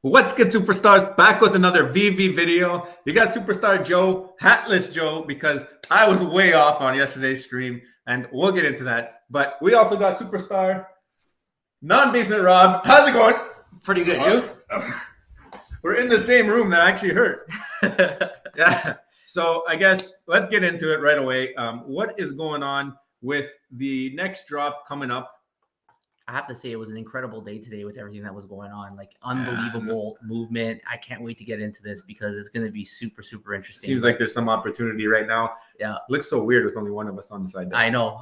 What's good, superstars? Back with another Veve video. You got Superstar Joe, Hatless Joe, because I was way off on yesterday's stream, and we'll get into that. But we also got Superstar Non-Basement Rob. How's it going? Pretty good, you? We're in the same room. That actually hurt. Yeah. So I guess let's get into it right away. What is going on with the next drop coming up? I have to say it was an incredible day today with everything that was going on. Like unbelievable movement. I can't wait to get into this because it's going to be super, super interesting. Seems like there's some opportunity right now. Yeah. Looks so weird with only one of us on the side there. I know.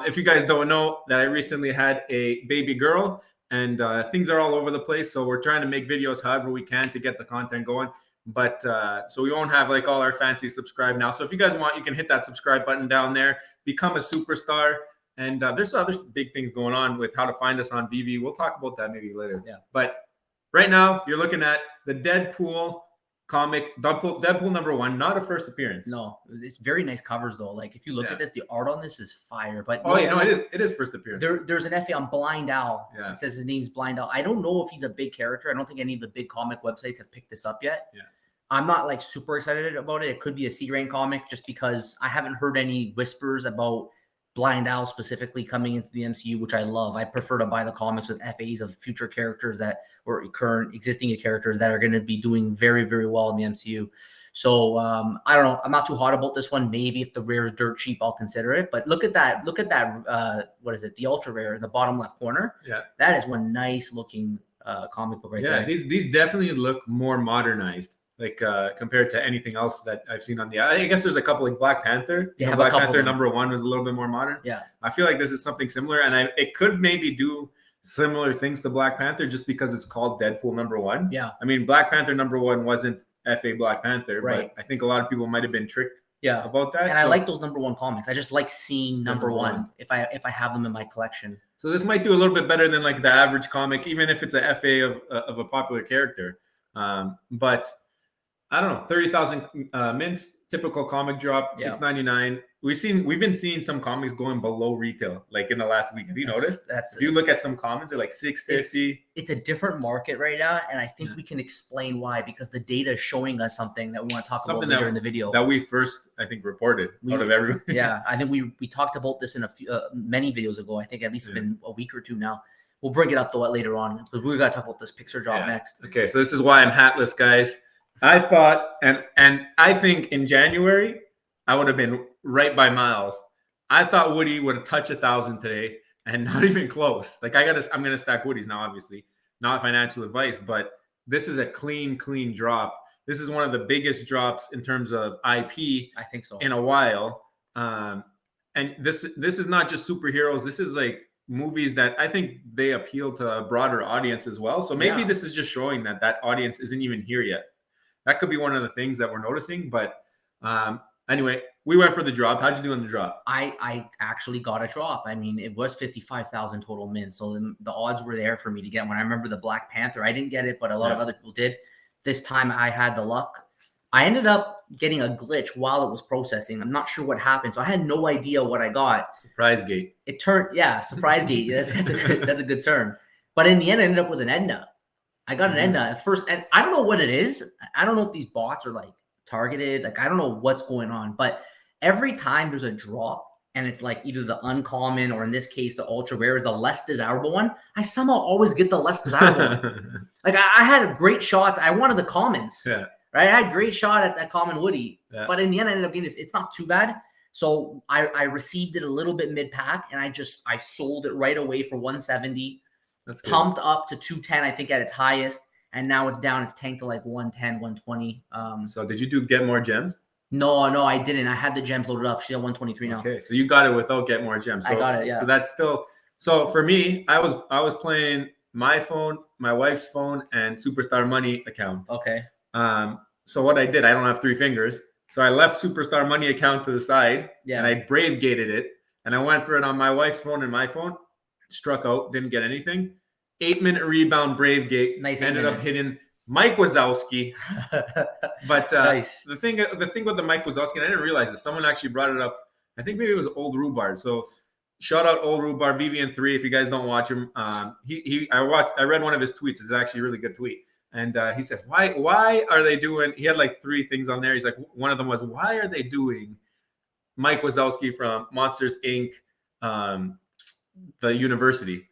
If you guys don't know, that I recently had a baby girl and things are all over the place. So we're trying to make videos however we can to get the content going. But so we won't have like all our fancy subscribe now. So if you guys want, you can hit that subscribe button down there, become a superstar. And there's other big things going on with how to find us on Veve. We'll talk about that maybe later. Yeah. But right now, you're looking at the Deadpool comic, Deadpool #1, not a first appearance. No, it's very nice covers though. Like if you look at this, the art on this is fire. But it is first appearance. There's an FA on Blind Owl. Yeah. It says his name's Blind Owl. I don't know if he's a big character. I don't think any of the big comic websites have picked this up yet. Yeah. I'm not like super excited about it. It could be a C-rank comic just because I haven't heard any whispers about Blind Owl specifically coming into the MCU, which I love. I prefer to buy the comics with FAs of future characters or current existing characters that are going to be doing very, very well in the MCU. So I don't know. I'm not too hot about this one. Maybe if the rare is dirt cheap, I'll consider it. But look at that. Look at that. What is it? The ultra rare in the bottom left corner. Yeah. That is one nice looking comic book right there. Yeah, these definitely look more modernized. Like compared to anything else that I've seen on the, I guess there's a couple like Black Panther. Black Panther #1 was a little bit more modern. Yeah, I feel like this is something similar, and it could maybe do similar things to Black Panther just because it's called Deadpool #1. Yeah, I mean Black Panther #1 wasn't FA Black Panther, right? But I think a lot of people might have been tricked. Yeah, about that. And I like those #1 comics. I just like seeing #1 if I have them in my collection. So this might do a little bit better than like the average comic, even if it's a FA of a popular character. But I don't know, 30,000 mints, typical comic drop, $6.99. We've been seeing some comics going below retail, like in the last week. Have you noticed? If you look at some comments, they're like $6.50. It's a different market right now, and I think we can explain why, because the data is showing us something that we want to talk about later in the video. That we first, I think, reported out of everyone. Yeah, I think we talked about this in a few many videos ago. I think at least it's been a week or two now. We'll bring it up though later on because we're gonna talk about this Pixar drop next. Okay, so this is why I'm hatless, guys. I thought, and I think in January, I would have been right by Miles. I thought Woody would have touched 1,000 today and not even close. Like I'm going to stack Woodies now, obviously. Not financial advice, but this is a clean drop. This is one of the biggest drops in terms of IP, I think so, in a while. And this is not just superheroes. This is like movies that I think they appeal to a broader audience as well. So maybe this is just showing that audience isn't even here yet. That could be one of the things that we're noticing. But anyway, we went for the drop. How'd you do on the drop? I actually got a drop. I mean, it was 55,000 total mints. So the odds were there for me to get one. I remember the Black Panther. I didn't get it, but a lot of other people did. This time I had the luck. I ended up getting a glitch while it was processing. I'm not sure what happened. So I had no idea what I got. Surprise gate. It turned, surprise gate. That's a good term. But in the end, I ended up with an Edna. I got an Edna at first, and I don't know what it is. I don't know if these bots are like targeted. Like I don't know what's going on, but every time there's a drop and it's like either the uncommon or in this case the ultra rare is the less desirable one, I somehow always get the less desirable one. Like I had great shots. I wanted the commons. Yeah. Right. I had a great shot at that common Woody, but in the end I ended up getting this. It's not too bad. So I received it a little bit mid pack and I sold it right away for 170. That's pumped up to 210, I think, at its highest, and now it's down. It's tanked to like 110, 120. So did you get more gems? No, I didn't. I had the gems loaded up. She's at 123 now. Okay, so you got it without get more gems. So, I got it. Yeah. So that's still. So for me, I was playing my phone, my wife's phone, and Superstar Money account. Okay. So what I did, I don't have 3 fingers, so I left Superstar Money account to the side, and I brave gated it, and I went for it on my wife's phone and my phone. Struck out, didn't get anything. 8-minute rebound, brave gate. Nice. Ended up hitting Mike Wazowski. But nice. the thing with the Mike Wazowski, and I didn't realize this. Someone actually brought it up. I think maybe it was Old Rhubarb. So shout out Old Rhubarb Vivian 3. If you guys don't watch him, I read one of his tweets. It's actually a really good tweet. And he says, why are they doing, he had like 3 things on there. He's like, one of them was, why are they doing Mike Wazowski from Monsters Inc., the university?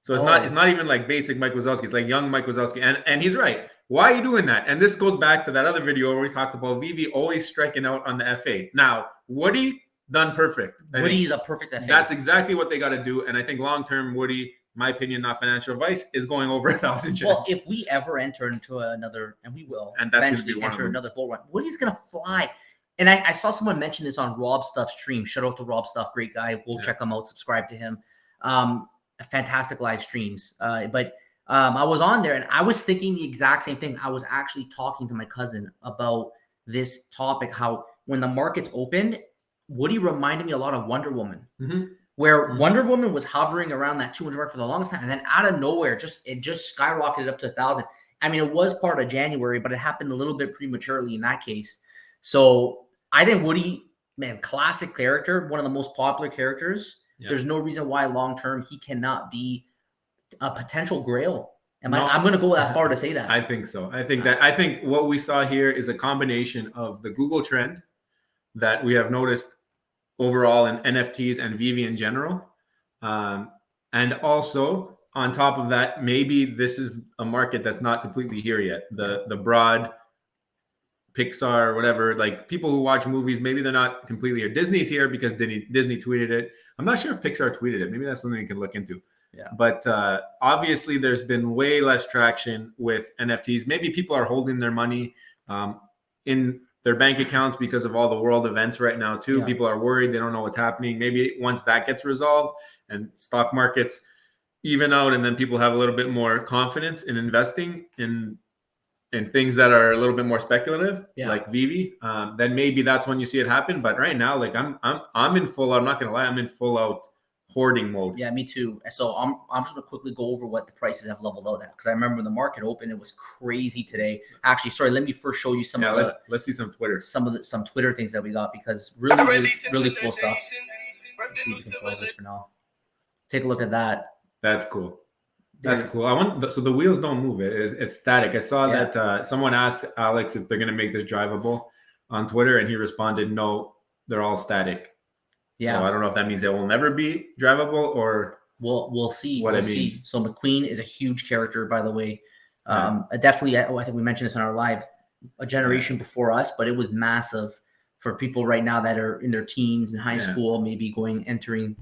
So it's not even like basic Mike Wazowski. It's like young Mike Wazowski. And he's right. Why are you doing that? And this goes back to that other video where we talked about Veve always striking out on the FA. Now, Woody, done perfect. Woody's a perfect FA. That's exactly what they got to do. And I think long-term, Woody, my opinion, not financial advice, is going over 1,000 gems. Well, if we ever enter into another, and we will, and that's eventually enter another bull run, Woody's going to fly. And I saw someone mention this on Rob Stuff's stream. Shout out to Rob Stuff, great guy. We'll check him out, subscribe to him. Fantastic live streams. But I was on there and I was thinking the exact same thing. I was actually talking to my cousin about this topic, how when the markets opened, Woody reminded me a lot of Wonder Woman, where Wonder Woman was hovering around that 200 mark for the longest time. And then out of nowhere, it just skyrocketed up to 1,000. I mean, it was part of January, but it happened a little bit prematurely in that case. So I think Woody, man, classic character, one of the most popular characters. Yeah. There's no reason why long-term he cannot be a potential grail. I'm going to go that far to say that. I think so. I think what we saw here is a combination of the Google trend that we have noticed overall in NFTs and Veve in general. And also on top of that, maybe this is a market that's not completely here yet. The broad Pixar or whatever, like people who watch movies, maybe they're not completely here. Disney's here because Disney tweeted it. I'm not sure if Pixar tweeted it. Maybe that's something you can look into. Yeah. But obviously there's been way less traction with NFTs. Maybe people are holding their money in their bank accounts because of all the world events right now too. Yeah. People are worried. They don't know what's happening. Maybe once that gets resolved and stock markets even out, and then people have a little bit more confidence in investing in things that are a little bit more speculative, like Veve, then maybe that's when you see it happen. But right now, like I'm in full out, I'm not gonna lie, I'm in full out hoarding mode. Yeah, me too. So I'm just gonna quickly go over what the prices have leveled out at, because I remember when the market opened, it was crazy today. Actually, sorry, let me first show you some of the let's see some Twitter. Some Twitter things that we got, because really cool stuff. Let's see if we can close this for now. Take a look at that. That's cool. That's cool. So the wheels don't move. It's static. I saw that someone asked Alex if they're going to make this drivable on Twitter, and he responded, "No, they're all static." Yeah. So I don't know if that means they will never be drivable, or we'll see. We'll see. So McQueen is a huge character, by the way. Definitely, I think we mentioned this on our live, a generation before us, but it was massive for people right now that are in their teens and high school, maybe entering.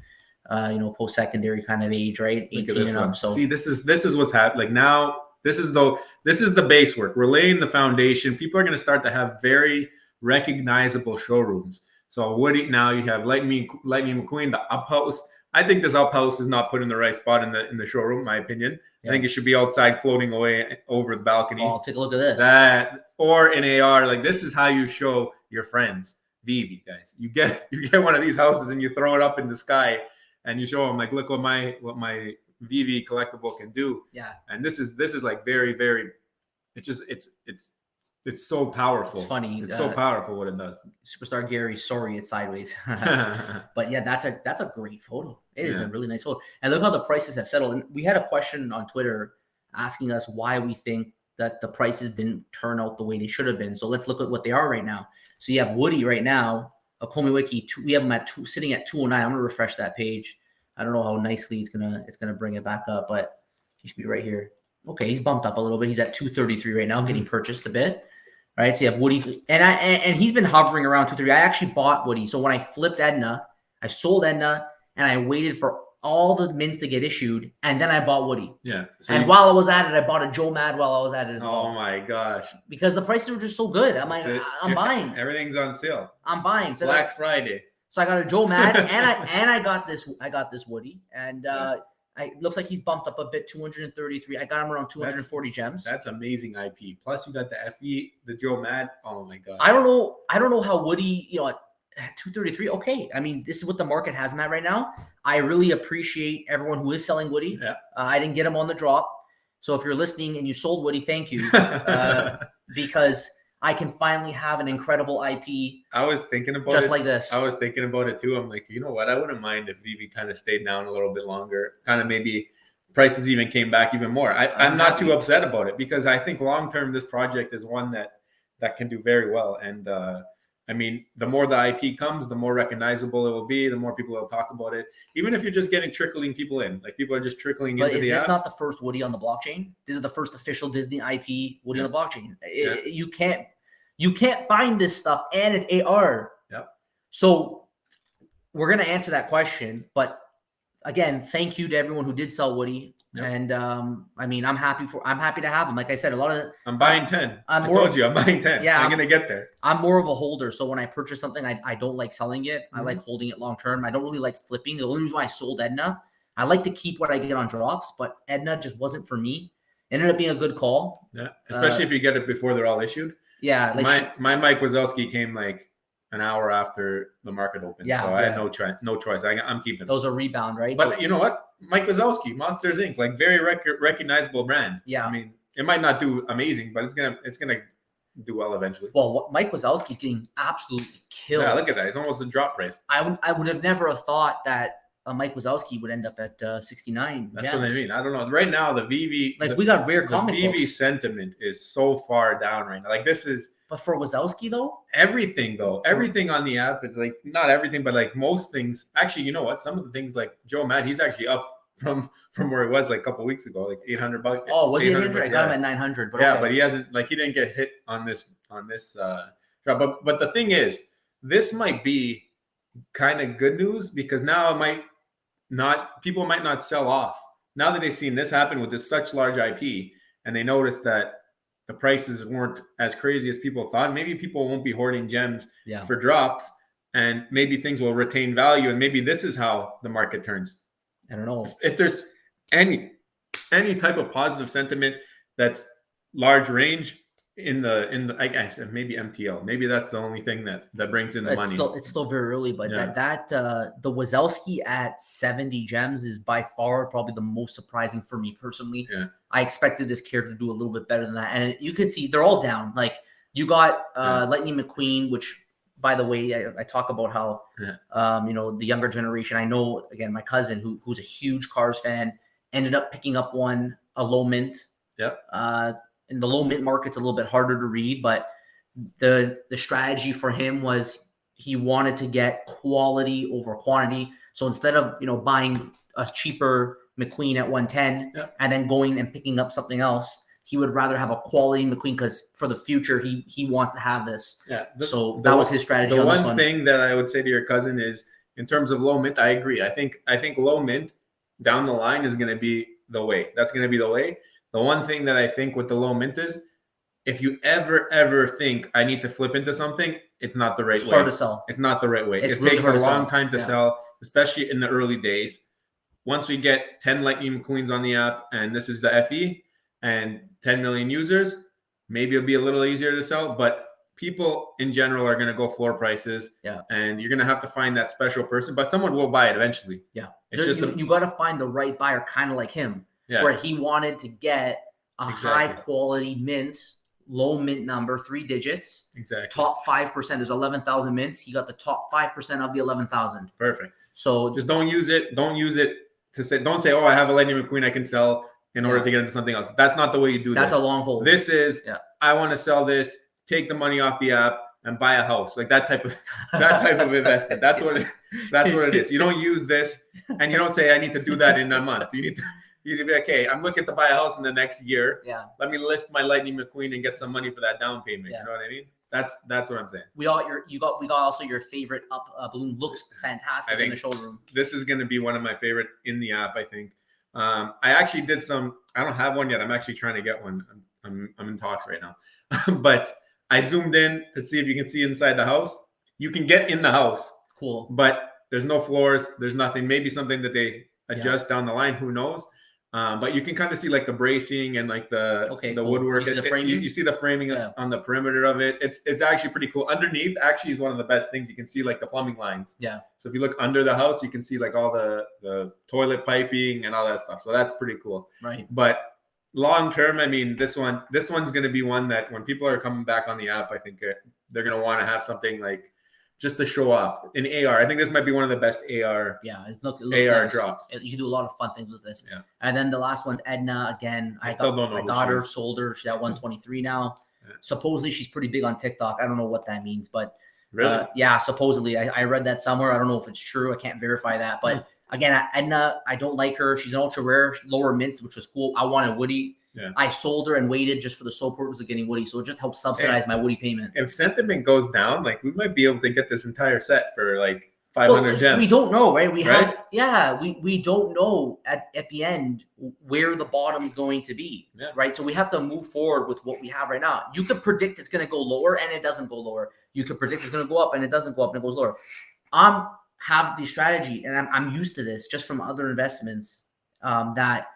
Post-secondary kind of age, right? 18 and up. So see, this is what's happening. Like now, this is the base work. We're laying the foundation. People are going to start to have very recognizable showrooms. So Woody, now you have Lightning McQueen, the up house. I think this up house is not put in the right spot in the showroom, in my opinion. I think it should be outside, floating away over the balcony. Oh, take a look at this. That, or in AR, like this is how you show your friends. Veve, guys, you get one of these houses and you throw it up in the sky. And you show them, like, look what my Veve collectible can do. Yeah. And this is like very, very. It's so powerful. It's funny. It's so powerful what it does. Superstar Gary, sorry, it's sideways. But yeah, that's a great photo. It is a really nice photo. And look how the prices have settled. And we had a question on Twitter asking us why we think that the prices didn't turn out the way they should have been. So let's look at what they are right now. So you have Woody right now. ecomi Wiki, we have them sitting at 209. I'm gonna refresh that page. I don't know how nicely it's gonna bring it back up, but he should be right here. Okay, he's bumped up a little bit. He's at 233 right now, getting purchased a bit. All right, so you have Woody, and he's been hovering around 230. I actually bought Woody. So when I flipped Edna, I sold Edna, and I waited for all the mints to get issued, and then I bought Woody. Yeah. So while I was at it, I bought a Joe Mad while I was at it as well. Oh my gosh! Because the prices were just so good. I'm like, I'm buying. Everything's on sale. I'm buying. So Black Friday. So I got a Joe Mad, and I got this. I got this Woody, and it looks like he's bumped up a bit. 233. I got him around 240 gems. That's amazing IP. Plus you got the FE, the Joe Mad. Oh my god. I don't know how Woody. At 233. Okay, I mean this is what the market has him at right now. I really appreciate everyone who is selling Woody. Yeah. I didn't get him on the drop, so if you're listening and you sold Woody, thank you, because I can finally have an incredible IP I was thinking about just it. like this. I was thinking about it too. I'm like, you know what? I wouldn't mind if Veve kind of stayed down a little bit longer. Kind of maybe prices even came back even more. I'm not too upset about it because I think long term this project is one that can do very well. And I mean, the more the IP comes, the more recognizable it will be. The more people will talk about it. Even if you're just getting trickling people in, like people are just trickling into the app. But is this not the first Woody on the blockchain? This is the first official Disney IP Woody on the blockchain. You can't find this stuff, and it's AR. Yep. So we're gonna answer that question, but again, thank you to everyone who did sell Woody. Yep. And I mean, I'm happy to have him. Like I said, I'm buying 10. I told you I'm buying 10. Yeah, I'm gonna get there. I'm more of a holder. So when I purchase something, I don't like selling it. I like holding it long term. I don't really like flipping. The only reason why I sold Edna, I like to keep what I get on drops, but Edna just wasn't for me. It ended up being a good call. Yeah, especially if you get it before they're all issued. Yeah, like my Mike Wazowski came like an hour after the market opened. Yeah, so I had no choice. I'm keeping it. Those are rebound, right? But so, you know what? Mike Wazowski, Monsters Inc., like very recognizable brand. Yeah. I mean, it might not do amazing, but it's gonna do well eventually. Well, Mike Wazowski's getting absolutely killed. Yeah, look at that. It's almost a drop price. I would have never thought that Mike Wazowski would end up at 69. That's what I mean. I don't know. Right now, the Veve, we got rare comic books. The Veve sentiment is so far down right now. Like this is. But for Wazowski though, everything on the app is like not everything, but like most things. Actually, you know what? Some of the things like Joe Matt, he's actually up from where he was like a couple weeks ago, like $800. Oh, was he 800? I got him at 900. But yeah, okay. But he hasn't he didn't get hit on this drop. But the thing is, this might be kind of good news because now people might not sell off now that they've seen this happen with this such large IP and they notice that the prices weren't as crazy as people thought. Maybe people won't be hoarding gems for drops, and maybe things will retain value. And maybe this is how the market turns. I don't know if there's any type of positive sentiment that's large range in the I guess maybe MTL. Maybe that's the only thing that brings in the money. It's still very early, but the Wazowski at 70 gems is by far probably the most surprising for me personally. Yeah. I expected this character to do a little bit better than that, and you could see they're all down. Like you got Lightning McQueen, which by the way, I talk about how the younger generation. I know again my cousin who's a huge Cars fan ended up picking up a low mint. Yep. In the low mint market's a little bit harder to read, but the strategy for him was he wanted to get quality over quantity. So instead of buying a cheaper McQueen at 110 and then going and picking up something else, he would rather have a quality McQueen because for the future he wants to have this. Yeah. So that was his strategy. The one thing that I would say to your cousin is in terms of low mint, I agree. I think low mint down the line is going to be the way. That's going to be the way. The one thing that I think with the low mint is if you ever think I need to flip into something, it's not the right way. It's hard to sell. It's not the right way. It takes a long time to sell, especially in the early days. Once we get 10 Lightning McQueens on the app, and this is the FE, and 10 million users, maybe it'll be a little easier to sell. But people in general are going to go floor prices. Yeah. And you're going to have to find that special person, but someone will buy it eventually. Yeah. It's you got to find the right buyer, kind of like him. Yeah. Where he wanted to get a high quality mint, low mint number, 3 digits. Exactly. Top 5%. There's 11,000 mints. He got the top 5% of the 11,000. Perfect. So just don't use it to say, don't say, oh, I have a Lightning McQueen I can sell in order to get into something else. That's not the way you do That's a long hold. This is, I want to sell this, take the money off the app and buy a house. Like that type of investment. That's what it is. You don't use this and you don't say, I need to do that in a month. You need to be like, okay, I'm looking to buy a house in the next year. Yeah. Let me list my Lightning McQueen and get some money for that down payment. Yeah. You know what I mean? That's what I'm saying. We got also your favorite balloon. Looks fantastic in the showroom. This is going to be one of my favorite in the app, I think. I actually did some. I don't have one yet. I'm actually trying to get one. I'm in talks right now, but I zoomed in to see if you can see inside the house. You can get in the house. Cool. But there's no floors. There's nothing. Maybe something that they adjust down the line. Who knows? But you can kind of see like the bracing and like the woodwork. You see the framing? You see the framing on the perimeter of it. It's actually pretty cool. Underneath actually is one of the best things. You can see like the plumbing lines. Yeah. So if you look under the house, you can see like all the toilet piping and all that stuff. So that's pretty cool. Right. But long term, I mean, this one's going to be one that when people are coming back on the app, I think they're going to want to have something like just to show off in AR. I think this might be one of the best AR. Yeah, it looks AR nice. drops. You can do a lot of fun things with this. Yeah. And then the last one's Edna again. I still don't know. I got her, sold her. She's at 123 now. Yeah. Supposedly she's pretty big on TikTok. I don't know what that means, but really, yeah, supposedly I read that somewhere. I don't know if it's true. I can't verify that, but again, Edna, I don't like her. She's an ultra rare, lower mints, which was cool. I wanted Woody. Yeah. I sold her and waited just for the sole purpose of getting Woody, so it just helps subsidize my Woody payment. If sentiment goes down, like we might be able to get this entire set for like 500 gems. We don't know, right? We don't know at the end where the bottom's going to be, right? So we have to move forward with what we have right now. You could predict it's going to go lower and it doesn't go lower. You could predict it's going to go up and it doesn't go up and it goes lower. Have the strategy, and I'm used to this just from other investments, that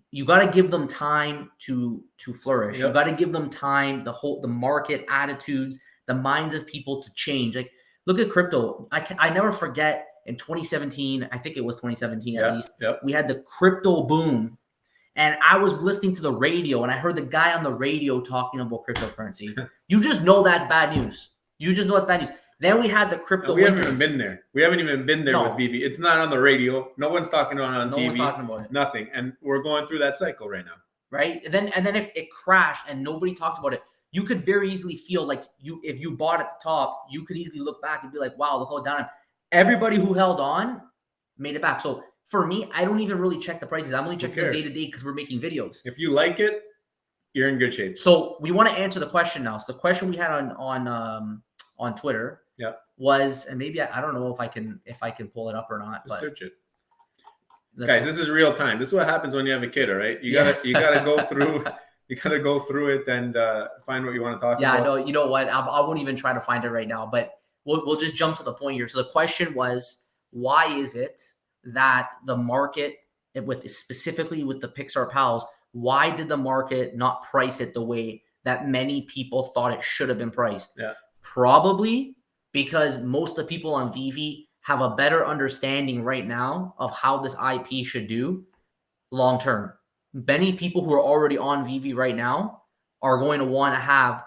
you got to give them time to flourish. You got to give them time, the market attitudes, the minds of people to change. Like look at crypto. I never forget in 2017, I think it was 2017 at least, we had the crypto boom. And I was listening to the radio and I heard the guy on the radio talking about cryptocurrency. You just know that's bad news. You just know that's bad news. Then we had the crypto. We haven't even been there. We haven't even been there with Veve. It's not on the radio. No one's talking on TV. No one's talking about it. Nothing. And we're going through that cycle right now. Right. And then it crashed and nobody talked about it. You could very easily feel like if you bought at the top, you could easily look back and be like, wow, look how down. Everybody who held on made it back. So for me, I don't even really check the prices. I'm only checking the day to day because we're making videos. If you like it, you're in good shape. So we want to answer the question now. So the question we had on Twitter was, and maybe I don't know if I can pull it up or not. But search it. Guys, this is real time. This is what happens when you have a kid, all right? You gotta go through you gotta go through it and find what you want to talk about. Yeah, no, you know what? I won't even try to find it right now, but we'll just jump to the point here. So the question was, why is it that the market, specifically with the Pixar pals, why did the market not price it the way that many people thought it should have been priced? Yeah. Probably because most of the people on Veve have a better understanding right now of how this IP should do long term. Many people who are already on Veve right now are going to want to have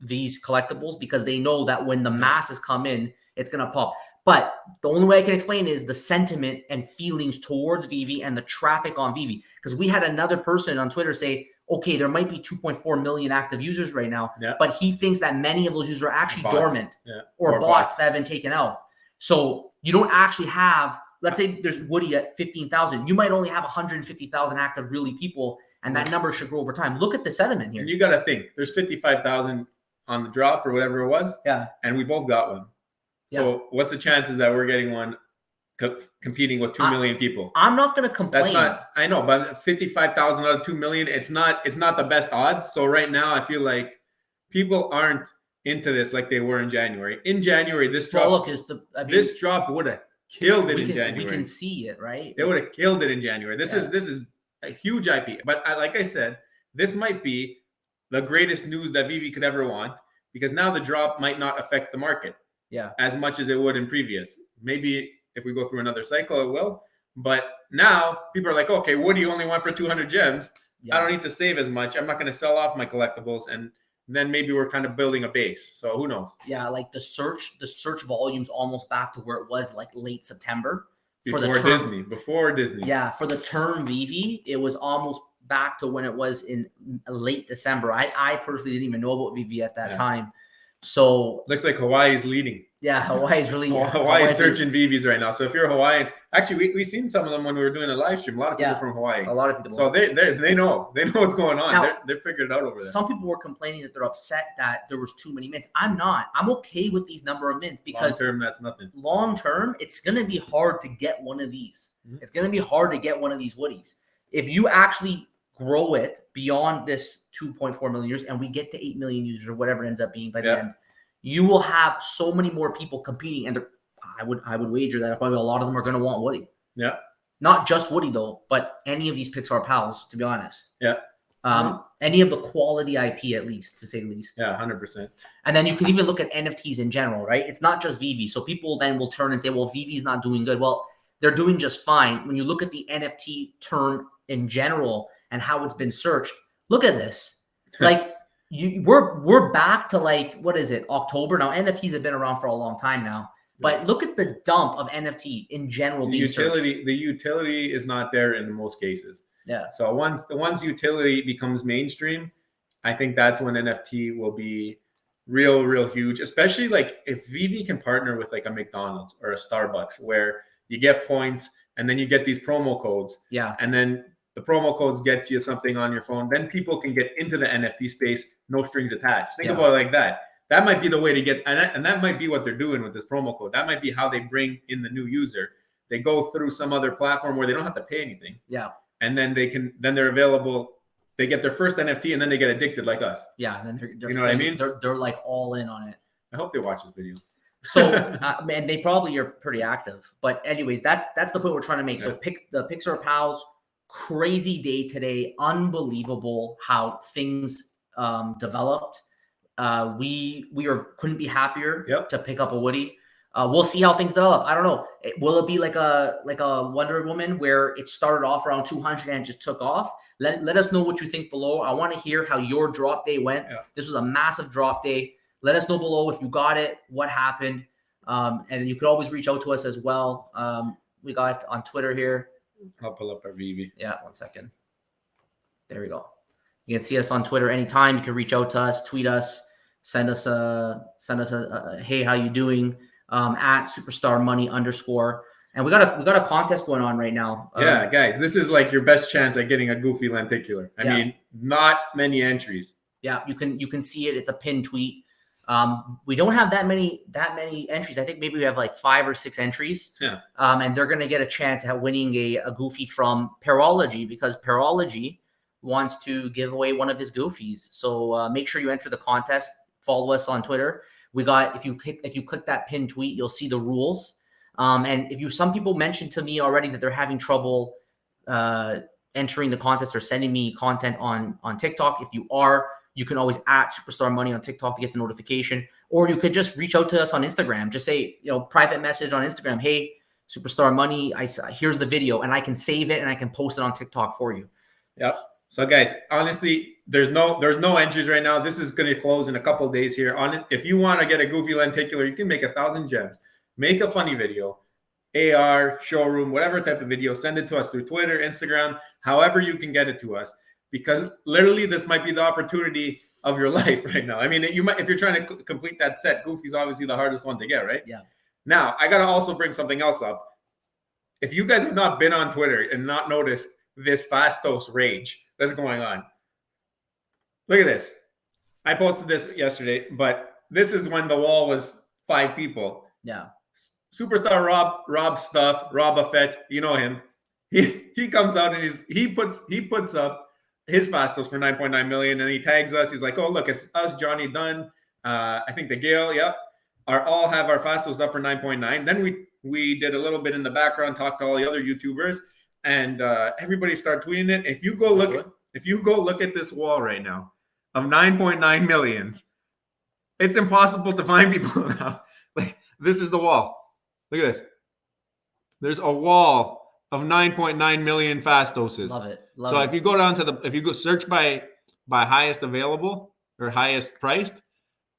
these collectibles because they know that when the masses come in, it's going to pop. But the only way I can explain is the sentiment and feelings towards Veve and the traffic on Veve. Because we had another person on Twitter say, okay, there might be 2.4 million active users right now, but he thinks that many of those users are actually dormant or bots that have been taken out. So you don't actually have, let's say there's Woody at 15,000. You might only have 150,000 active really people, and that number should grow over time. Look at the sentiment here. And you got to think, there's 55,000 on the drop or whatever it was. Yeah. And we both got one. Yeah. So what's the chances that we're getting one competing with 2 million people? I'm not going to complain. I know, but 55,000 out of 2 million, it's not the best odds. So right now I feel like people aren't into this like they were in January. In January, this drop, this drop would have killed it in January. We can see it, right? They would have killed it in January. This is a huge IP. But like I said, this might be the greatest news that Veve could ever want, because now the drop might not affect the market as much as it would in previous. Maybe if we go through another cycle, it will. But now people are like, okay, Woody only went for 200 gems. I don't need to save as much. I'm not going to sell off my collectibles. And then maybe we're kind of building a base. So who knows? Yeah, like the search volume's almost back to where it was like late September. Before Disney. Yeah, for the term Veve, it was almost back to when it was in late December. I personally didn't even know about Veve at that time. So looks like Hawaii's leading. Yeah, Hawaii's really Hawaii's searching Veves right now. So if you're Hawaiian, actually we seen some of them when we were doing a live stream. A lot of people from Hawaii. A lot of people. So they know what's going on. Now, they're figured it out over there. Some people were complaining that they're upset that there was too many mints. I'm not. I'm okay with these number of mints because long term, that's nothing. Long term, it's gonna be hard to get one of these. Mm-hmm. It's gonna be hard to get one of these Woodies. If you actually grow it beyond this 2.4 million users and we get to 8 million users or whatever it ends up being by the end, you will have so many more people competing, and I would wager that probably a lot of them are going to want Woody. Yeah, not just Woody though, but any of these Pixar pals, to be honest. Yeah, any of the quality IP at least, to say the least. Yeah, 100%. And then you can even look at NFTs in general, right? It's not just Veve. So people then will turn and say, well, Veve's not doing good. Well, they're doing just fine. When you look at the NFT term in general, and how it's been searched. Look at this. Like we're back to like, what is it, October now? NFTs have been around for a long time now. But look at the dump of NFT in general. The utility is not there in most cases. Yeah. So once utility becomes mainstream, I think that's when NFT will be real huge. Especially like if Veve can partner with like a McDonald's or a Starbucks, where you get points and then you get these promo codes. Yeah. And then the promo codes get you something on your phone. Then people can get into the NFT space, no strings attached. Think about it like that. That might be the way to get, and that might be what they're doing with this promo code. That might be how they bring in the new user. They go through some other platform where they don't have to pay anything. Yeah. And then they're available. They get their first NFT and then they get addicted like us. Yeah. And then they're you know what I mean? They're like all in on it. I hope they watch this video. So, man, they probably are pretty active. But anyways, that's the point we're trying to make. Yeah. So the Pixar pals, crazy day today. Unbelievable how things developed. We couldn't be happier to pick up a Woody. We'll see how things develop. I don't know. Will it be like a Wonder Woman where it started off around 200 and just took off? Let us know what you think below. I want to hear how your drop day went. Yeah. This was a massive drop day. Let us know below if you got it, what happened. And you could always reach out to us as well. We got on Twitter here. I'll pull up our Veve. Yeah, 1 second. There we go. You can see us on Twitter anytime. You can reach out to us, tweet us, send us a hey, how you doing? At superstar money _. And we got a contest going on right now. Yeah, guys, this is like your best chance at getting a goofy lenticular. I mean, not many entries. Yeah, you can see it. It's a pinned tweet. We don't have that many entries. I think maybe we have like 5 or 6 entries. Yeah. And they're gonna get a chance at winning a goofy from Parology, because Parology wants to give away one of his goofies. So make sure you enter the contest. Follow us on Twitter. We got, if you click that pinned tweet, you'll see the rules. And some people mentioned to me already that they're having trouble entering the contest or sending me content on TikTok. If you are, you can always at Superstar Money on TikTok to get the notification, or you could just reach out to us on Instagram. Just say, private message on Instagram. Hey, Superstar Money, here's the video, and I can save it and I can post it on TikTok for you. Yep. So guys, honestly, there's no entries right now. This is going to close in a couple of days here. If you want to get a goofy lenticular, you can make 1,000 gems. Make a funny video, AR, showroom, whatever type of video. Send it to us through Twitter, Instagram, however you can get it to us. Because literally, this might be the opportunity of your life right now. I mean, if you're trying to complete that set, Goofy's obviously the hardest one to get, right? Yeah. Now, I got to also bring something else up. If you guys have not been on Twitter and not noticed this Fastos rage that's going on, look at this. I posted this yesterday, but this is when the wall was 5 people. Yeah. Superstar Rob Stuff, Rob Affett, you know him. He comes out and he puts up his Fastos for 9.9 million, and he tags us. He's like, "Oh, look, it's us, Johnny Dunn. I think the Gale, all have our Fastos up for 9.9." Then we did a little bit in the background, talked to all the other YouTubers, and everybody started tweeting it. If you go look at this wall right now of 9.9 millions, it's impossible to find people now. Like, this is the wall. Look at this. There's a wall of 9.9 million Fastoses. Love it. So if you go down to if you go search by highest available or highest priced,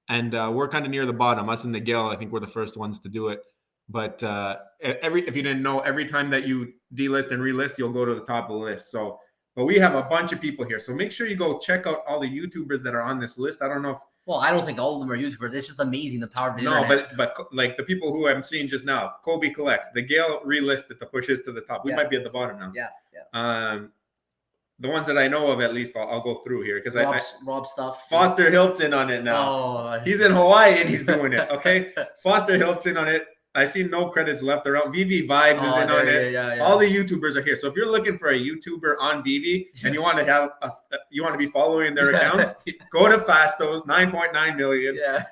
and we're kind of near the bottom. Us and the Gale, I think we're the first ones to do it. But if you didn't know, every time that you delist and relist, you'll go to the top of the list. So, but we have a bunch of people here. So make sure you go check out all the YouTubers that are on this list. I don't know if. Well, I don't think all of them are YouTubers. It's just amazing the power of the internet. But like the people who I'm seeing just now, Kobe Collects, the Gale relisted to push his to the top. We might be at the bottom now. Yeah. The ones that I know of, at least, I'll go through here because Rob Stuff. Foster Hilton on it now. Oh, he's in Hawaii and he's doing it. Okay, Foster Hilton on it. I see no credits left around. Veve Vibes is in on it. Yeah. All the YouTubers are here. So if you're looking for a YouTuber on Veve and you want to be following their accounts, go to Fastos 9.9 million. Yeah.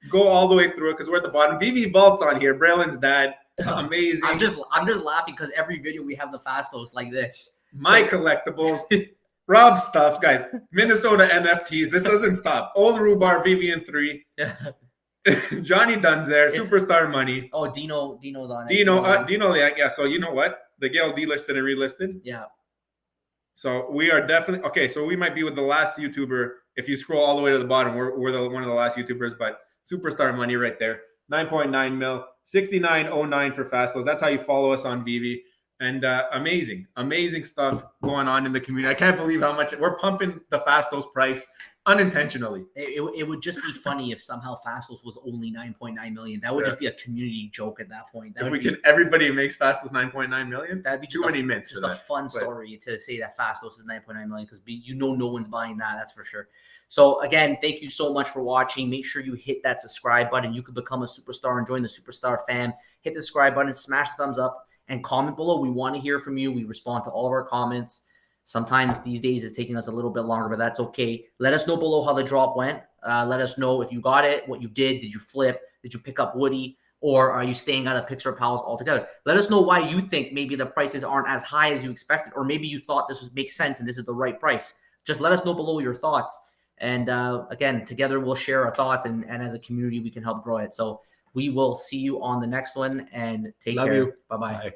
Go all the way through it because we're at the bottom. Veve Vault's on here. Braylon's dad, amazing. I'm just laughing because every video we have the Fastos like this. My collectibles. Rob Stuff, guys. Minnesota NFTs. This doesn't stop. Old Rhubarb, Vivian 3. Yeah. Johnny Dunn's there. Superstar Money. Oh, Dino's on it. Dino, yeah. So you know what? The Gale delisted and relisted. Yeah. So we are definitely okay. So we might be with the last YouTuber. If you scroll all the way to the bottom, we're one of the last YouTubers, but superstar money right there. 9.9 mil, 6909 for Fastos. That's how you follow us on Veve. And amazing stuff going on in the community. I can't believe how much we're pumping the Fastos price unintentionally. It would just be funny if somehow Fastos was only 9.9 million. That would just be a community joke at that point. That if we can, everybody makes Fastos 9.9 million. That'd be too many mints. Just a fun story to say that Fastos is 9.9 million because no one's buying that. That's for sure. So again, thank you so much for watching. Make sure you hit that subscribe button. You could become a superstar and join the superstar fam. Hit the subscribe button, smash the thumbs up, and comment below. We want to hear from you. We respond to all of our comments. Sometimes these days it's taking us a little bit longer, but that's okay. Let us know below how the drop went. Let us know if you got it, what you did. Did you flip? Did you pick up Woody? Or are you staying out of Pixar Pals altogether? Let us know why you think maybe the prices aren't as high as you expected, or maybe you thought this makes sense and this is the right price. Just let us know below your thoughts. And again, together we'll share our thoughts, and as a community, we can help grow it. So we will see you on the next one, and take care. Love you. Bye-bye. Bye.